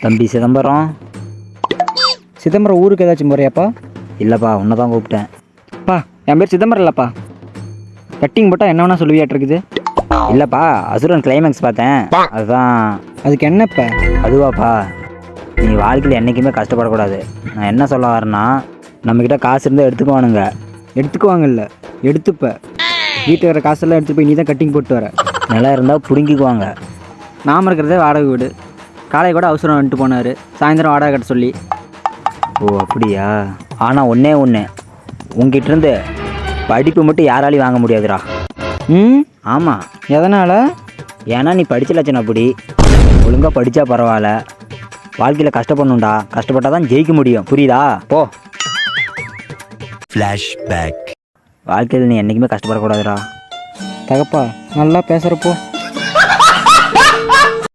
தம்பி சிதம்பரம். சிதம்பரம் ஊருக்கு ஏதாச்சும் போறியாப்பா? இல்லைப்பா, உன்னை தான் கூப்பிட்டேன். பா, என் பேர் சிதம்பரம் இல்லைப்பா. கட்டிங் போட்டால் என்ன வேணா சொல்லுவியாட்டிருக்குது. இல்லைப்பா, அசுரன் கிளைமேக்ஸ் பார்த்தேன், அதுதான். அதுக்கு என்னப்பா? அதுவாப்பா, நீ வாழ்க்கையில் என்றைக்குமே கஷ்டப்படக்கூடாது. நான் என்ன சொல்ல வரேன்னா, நம்மக்கிட்ட காசு இருந்தால் எடுத்துக்குவானுங்க. எடுத்துக்குவாங்கல்ல, எடுத்துப்ப. வீட்டில் இருக்கிற காசெல்லாம் எடுத்து போய் நீ தான் கட்டிங் போட்டு வர. நிலம் இருந்தால் பிடுங்கிக்குவாங்க. நாம் இருக்கிறதே வாடகை வீடு. காலை கூட அவசரம் வந்துட்டு போனார், சாயந்தரம் வாடகை கட்ட சொல்லி. ஓ அப்படியா? ஆனால் ஒன்றே ஒன்று, உங்ககிட்டருந்து படிப்பு மட்டும் யாராலையும் வாங்க முடியாதுடா. ஆமாம். எதனால்? ஏன்னா நீ படித்த லட்சணம் அப்படி. ஒழுங்காக படித்தா பரவாயில்ல, வாழ்க்கையில் கஷ்டப்படணும்டா. கஷ்டப்பட்டால் தான் ஜெயிக்க முடியும், புரியுதா? போ. ஃப்ளாஷ்பேக். வாழ்க்கையில் நீ என்றைக்குமே கஷ்டப்படக்கூடாதுடா. தகப்பா, நல்லா பேசுகிறப்போ.